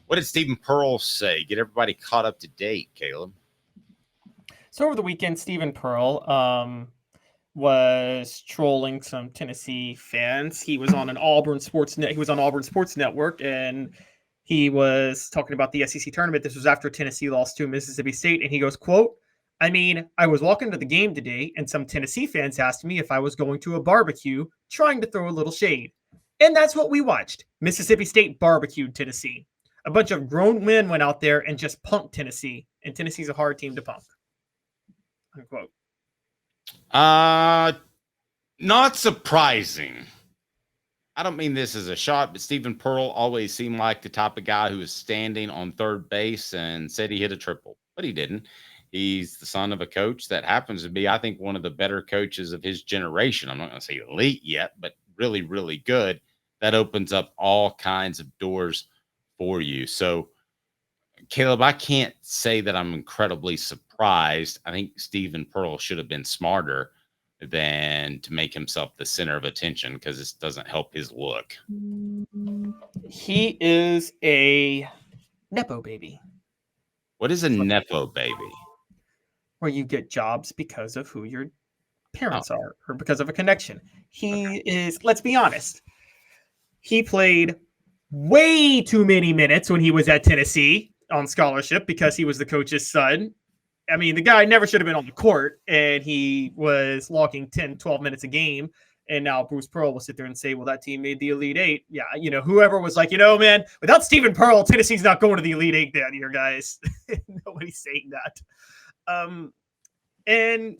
What did Steven Pearl say? Get everybody caught up to date, Caleb. So over the weekend, Steven Pearl was trolling some Tennessee fans. He was on Auburn Sports Network, and he was talking about the SEC tournament. This was after Tennessee lost to Mississippi State, and he goes, quote, "I mean, I was walking to the game today, and some Tennessee fans asked me if I was going to a barbecue, trying to throw a little shade. And that's what we watched. Mississippi State barbecued Tennessee. A bunch of grown men went out there and just punked Tennessee, and Tennessee's a hard team to punk." Unquote. Not surprising. I don't mean this as a shot, but Steven Pearl always seemed like the type of guy who was standing on third base and said he hit a triple, but he didn't. He's the son of a coach that happens to be, I think, one of the better coaches of his generation. I'm not going to say elite yet, but really, really good. That opens up all kinds of doors for you. So, Caleb, I can't say that I'm incredibly surprised. I think Steven Pearl should have been smarter than to make himself the center of attention, because this doesn't help his look. He is a NEPO baby. What is a NEPO baby? Where you get jobs because of who your parents are, or because of a connection. He is, let's be honest, he played way too many minutes when he was at Tennessee on scholarship because he was the coach's son. I mean, the guy never should have been on the court, and he was logging 10, 12 minutes a game. And now Bruce Pearl will sit there and say, well, that team made the Elite Eight. Yeah, whoever was like, man, without Steven Pearl, Tennessee's not going to the Elite Eight that year, guys. Nobody's saying that. And,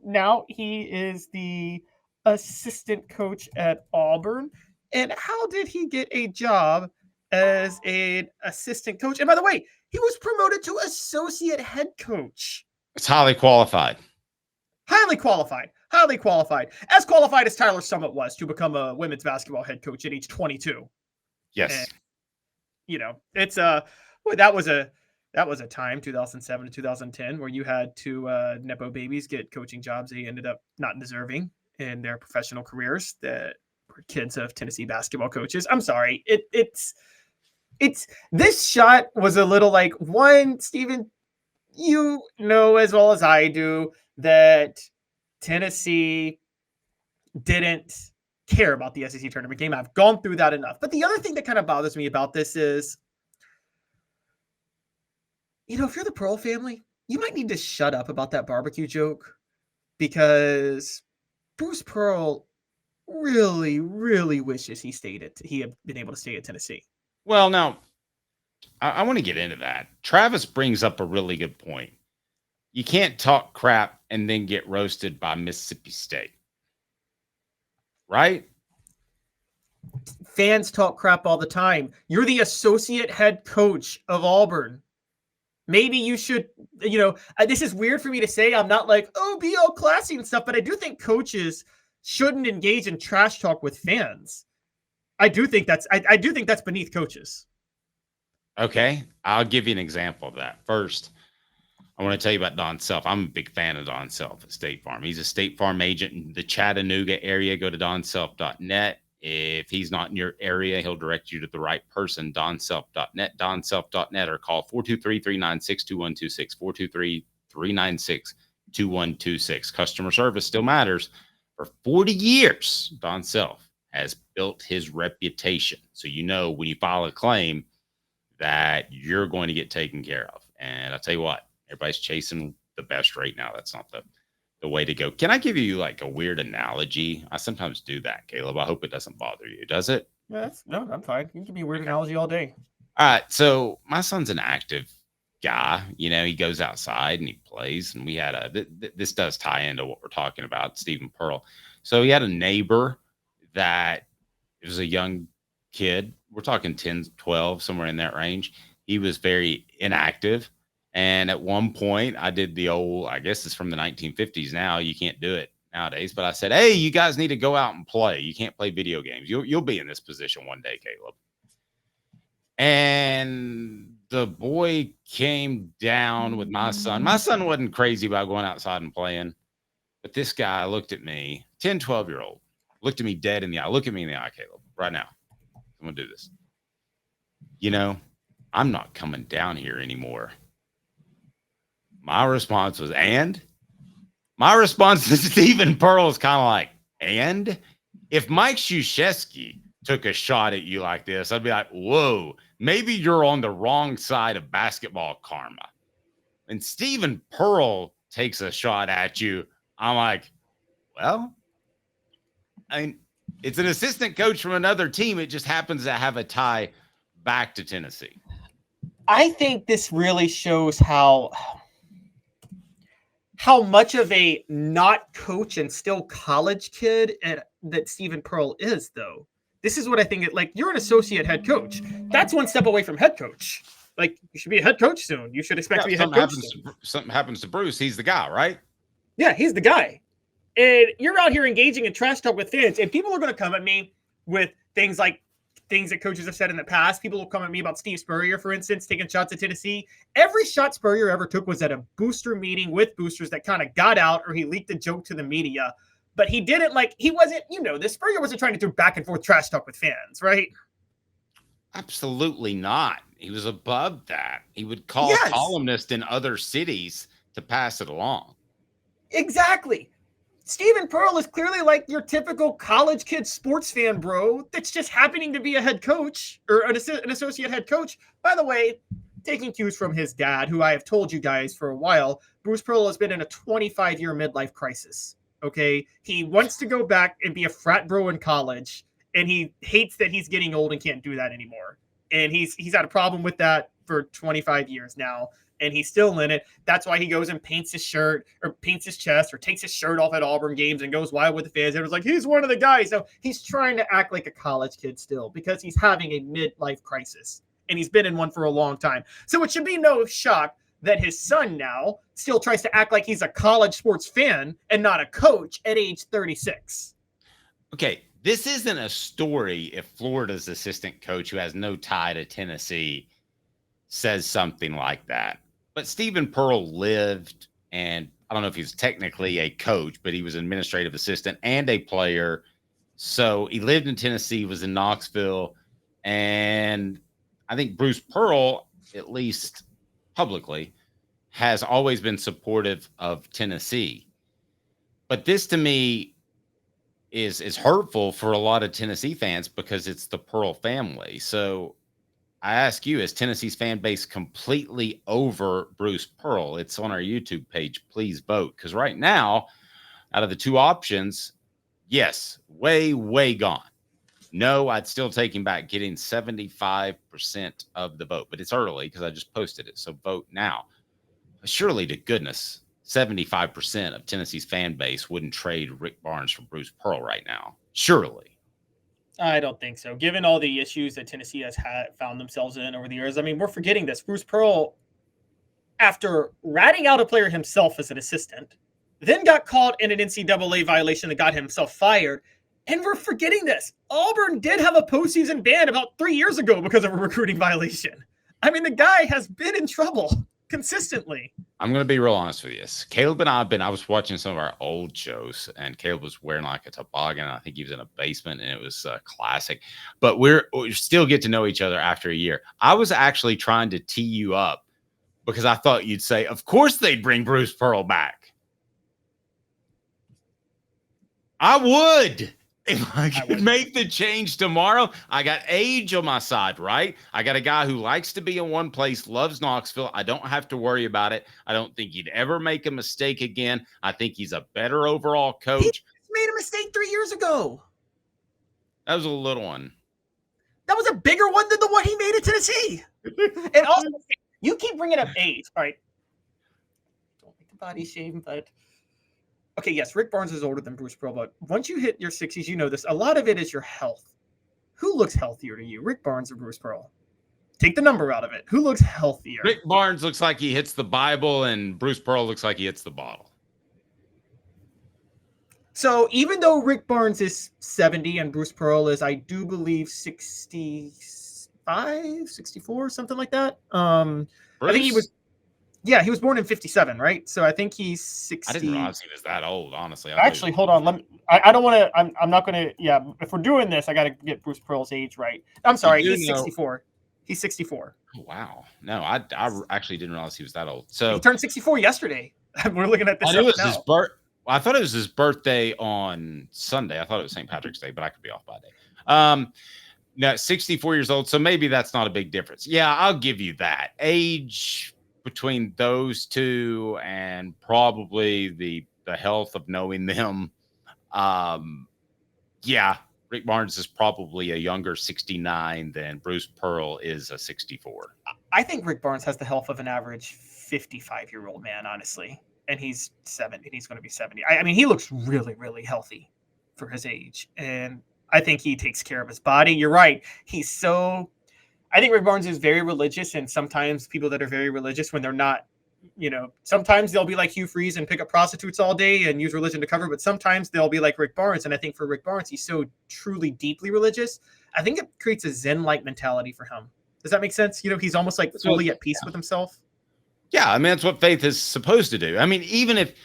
now he is the assistant coach at Auburn. And how did he get a job as an assistant coach? And by the way, he was promoted to associate head coach. It's highly qualified. Highly qualified. Highly qualified. As qualified as Tyler Summit was to become a women's basketball head coach at age 22. Yes. And, it's that was a time, 2007 to 2010, where you had two NEPO babies get coaching jobs they ended up not deserving in their professional careers that were kids of Tennessee basketball coaches. I'm sorry. It's this shot was a little like, one, Steven, you know as well as I do that Tennessee didn't care about the SEC tournament game. I've gone through that enough. But the other thing that kind of bothers me about this is, if you're the Pearl family, you might need to shut up about that barbecue joke, because Bruce Pearl really, really wishes he had been able to stay at Tennessee. Well, now, I want to get into that. Travis brings up a really good point. You can't talk crap and then get roasted by Mississippi State. Right? Fans talk crap all the time. You're the associate head coach of Auburn. Maybe you should, this is weird for me to say. I'm not like, be all classy and stuff, but I do think coaches shouldn't engage in trash talk with fans. I do think that's beneath coaches. Okay. I'll give you an example of that. First, I want to tell you about Don Self. I'm a big fan of Don Self at State Farm. He's a State Farm agent in the Chattanooga area. Go to donself.net. If he's not in your area, he'll direct you to the right person, donself.net, donself.net, or call 423-396-2126, 423-396-2126. Customer service still matters. For 40 years, Don Self has built his reputation. So when you file a claim that you're going to get taken care of. And I'll tell you what, everybody's chasing the best right now. That's not the way to go. Can I give you like a weird analogy? I sometimes do that, Caleb. I hope it doesn't bother you. Does it? No, I'm fine. You can be a weird analogy all day. All right. So my son's an active guy. He goes outside and he plays. And we had this does tie into what we're talking about, Steven Pearl. So he had a neighbor that was a young kid. We're talking 10, 12, somewhere in that range. He was very inactive. And at one point, I did the old, I guess it's from the 1950s now. You can't do it nowadays. But I said, hey, you guys need to go out and play. You can't play video games. You'll be in this position one day, Caleb. And the boy came down with my son. My son wasn't crazy about going outside and playing. But this guy looked at me, 10, 12-year-old, looked at me dead in the eye. Look at me in the eye, Caleb, right now. I'm going to do this. I'm not coming down here anymore. My response was, and? My response to Steven Pearl is kind of like, and? If Mike Krzyzewski took a shot at you like this, I'd be like, whoa, maybe you're on the wrong side of basketball karma. And Steven Pearl takes a shot at you, I'm like, well, I mean, it's an assistant coach from another team. It just happens to have a tie back to Tennessee. I think this really shows how much of a not coach and still college kid that Steven Pearl is, though. This is what I think. Like, you're an associate head coach. That's one step away from head coach. Like, you should be a head coach soon. You should expect to be a head coach soon. Something happens to Bruce. He's the guy, right? Yeah, he's the guy. And you're out here engaging in trash talk with fans, and people are going to come at me with things that coaches have said in the past. People will come at me about Steve Spurrier, for instance, taking shots at Tennessee. Every shot Spurrier ever took was at a booster meeting with boosters that kind of got out, or he leaked a joke to the media. But he didn't he wasn't, this Spurrier wasn't trying to do back and forth trash talk with fans, right? Absolutely not. He was above that. He would call columnists in other cities to pass it along. Exactly. Steven Pearl is clearly like your typical college kid sports fan, bro, that's just happening to be a head coach or an associate head coach. By the way, taking cues from his dad, who I have told you guys for a while, Bruce Pearl has been in a 25-year midlife crisis, okay? He wants to go back and be a frat bro in college, and he hates that he's getting old and can't do that anymore. And he's had a problem with that for 25 years now. And he's still in it. That's why he goes and paints his shirt or paints his chest or takes his shirt off at Auburn games and goes wild with the fans. Everyone's like, he's one of the guys. So he's trying to act like a college kid still because he's having a midlife crisis. And he's been in one for a long time. So it should be no shock that his son now still tries to act like he's a college sports fan and not a coach at age 36. Okay, this isn't a story if Florida's assistant coach who has no tie to Tennessee says something like that. But Steven Pearl lived, and I don't know if he's technically a coach, but he was an administrative assistant and a player. So he lived in Tennessee, was in Knoxville, and I think Bruce Pearl, at least publicly, has always been supportive of Tennessee. But this to me is hurtful for a lot of Tennessee fans because it's the Pearl family. So I ask you, is Tennessee's fan base completely over Bruce Pearl? It's on our YouTube page. Please vote. Because right now, out of the two options, yes, way, way gone. No, I'd still take him back, getting 75% of the vote. But it's early because I just posted it. So vote now. Surely to goodness, 75% of Tennessee's fan base wouldn't trade Rick Barnes for Bruce Pearl right now. Surely. I don't think so. Given all the issues that Tennessee has found themselves in over the years, I mean, we're forgetting this. Bruce Pearl, after ratting out a player himself as an assistant, then got caught in an NCAA violation that got himself fired. And we're forgetting this. Auburn did have a postseason ban about 3 years ago because of a recruiting violation. I mean, the guy has been in trouble consistently. I'm going to be real honest with you. Caleb and I was watching some of our old shows, and Caleb was wearing like a toboggan. I think he was in a basement, and it was classic. But we still get to know each other after a year. I was actually trying to tee you up because I thought you'd say, of course they'd bring Bruce Pearl back. I would. If I could make the change tomorrow, I got age on my side, right? I got a guy who likes to be in one place, loves Knoxville. I don't have to worry about it. I don't think he'd ever make a mistake again. I think he's a better overall coach. He made a mistake 3 years ago. That was a little one. That was a bigger one than the one he made at Tennessee. And also, you keep bringing up age. All right. Don't make the body shame, but... Okay, yes, Rick Barnes is older than Bruce Pearl, but once you hit your 60s, you know this. A lot of it is your health. Who looks healthier to you, Rick Barnes or Bruce Pearl? Take the number out of it. Who looks healthier? Rick Barnes looks like he hits the Bible, and Bruce Pearl looks like he hits the bottle. So even though Rick Barnes is 70 and Bruce Pearl is, I do believe, 65, 64, something like that. I think he was... Yeah, he was born in 57, right? So I think he's 60. I didn't realize he was that old, honestly. Actually, hold on. I don't want to. I'm not going to. Yeah, if we're doing this, I got to get Bruce Pearl's age right. I'm sorry, he's 64. He's 64. Oh, wow. No, I actually didn't realize he was that old. He So turned 64 yesterday. We're looking at this it was now. his birth. I thought it was his birthday on Sunday. I thought it was St. Patrick's Day, but I could be off by a day. Now 64 years old, so maybe that's not a big difference. Yeah, I'll give you that. Age between those two and probably the health of knowing them. Yeah, Rick Barnes is probably a younger 69 than Bruce Pearl is a 64. I think Rick Barnes has the health of an average 55-year-old man, honestly. And he's 70. He's going to be 70. I mean, he looks really, really healthy for his age. And I think he takes care of his body. You're right. I think Rick Barnes is very religious. And sometimes people that are very religious, when they're not, sometimes they'll be like Hugh Freeze and pick up prostitutes all day and use religion to cover. But sometimes they'll be like Rick Barnes. And I think for Rick Barnes, he's so truly deeply religious. I think it creates a Zen-like mentality for him. Does that make sense? He's almost like fully at peace with himself. Yeah, I mean, that's what faith is supposed to do. I mean, even if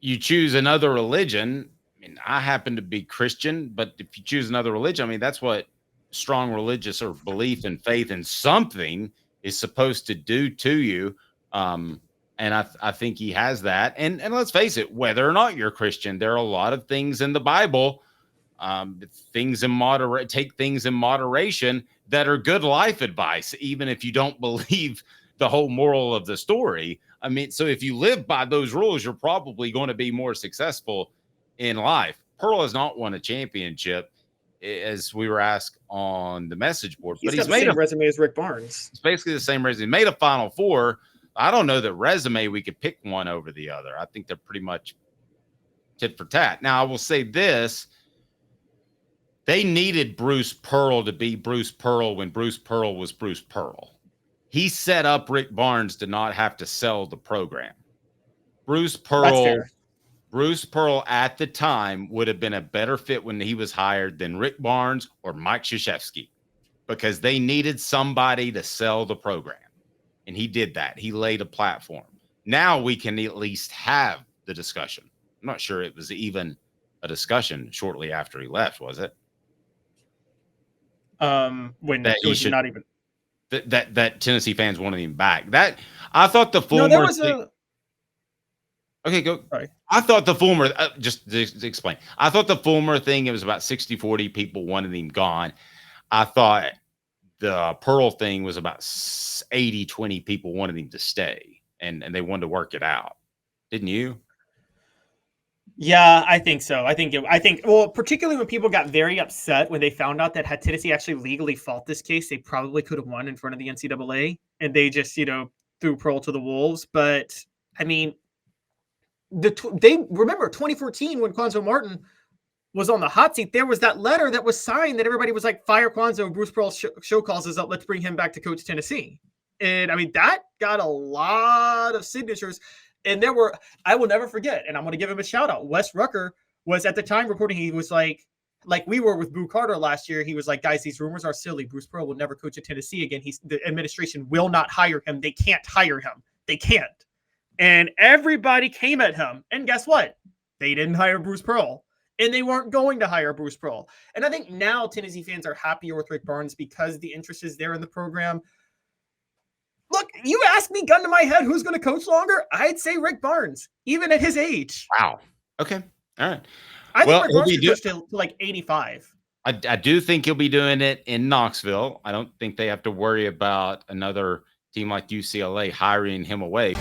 you choose another religion, I mean, I happen to be Christian, but if you choose another religion, I mean, that's what strong religious or belief and faith in something is supposed to do to you. And I think he has that. And let's face it, whether or not you're Christian, there are a lot of things in the Bible, take things in moderation that are good life advice, even if you don't believe the whole moral of the story. I mean, so if you live by those rules, you're probably going to be more successful in life. Pearl has not won a championship, as we were asked on the message board. But he's made a resume as Rick Barnes. It's basically the same resume. He made a Final Four. I don't know that resume we could pick one over the other. I think they're pretty much tit for tat. Now, I will say this. They needed Bruce Pearl to be Bruce Pearl when Bruce Pearl was Bruce Pearl. He set up Rick Barnes to not have to sell the program. Bruce Pearl at the time would have been a better fit when he was hired than Rick Barnes or Mike Krzyzewski, because they needed somebody to sell the program. And he did that. He laid a platform. Now we can at least have the discussion. I'm not sure it was even a discussion shortly after he left, was it? When that it was not even that Tennessee fans wanted him back. That I thought the Fulmer Okay, go. Sorry. I thought the Fulmer, just to explain, I thought the Fulmer thing, it was about 60-40 people wanted him gone. I thought the Pearl thing was about 80-20 people wanted him to stay, and they wanted to work it out. Didn't you? Yeah, I think so. I think, well, particularly when people got very upset when they found out that had Tennessee actually legally fought this case, they probably could have won in front of the NCAA, and they just, threw Pearl to the wolves. But I mean, they remember 2014 when Quanzo Martin was on the hot seat. There was that letter that was signed that everybody was like, fire Quanzo. Bruce Pearl's show calls us up. Let's bring him back to coach Tennessee. And I mean, that got a lot of signatures. And I will never forget, and I'm going to give him a shout out. Wes Rucker was at the time reporting. He was like we were with Boo Carter last year. He was like, guys, these rumors are silly. Bruce Pearl will never coach at Tennessee again. The administration will not hire him. They can't hire him. They can't. And everybody came at him. And guess what? They didn't hire Bruce Pearl. And they weren't going to hire Bruce Pearl. And I think now Tennessee fans are happier with Rick Barnes because the interest is there in the program. Look, you ask me, gun to my head, who's going to coach longer? I'd say Rick Barnes, even at his age. Wow. Okay. All right. I think Rick Barnes could coach to like 85. I do think he'll be doing it in Knoxville. I don't think they have to worry about another team like UCLA hiring him away.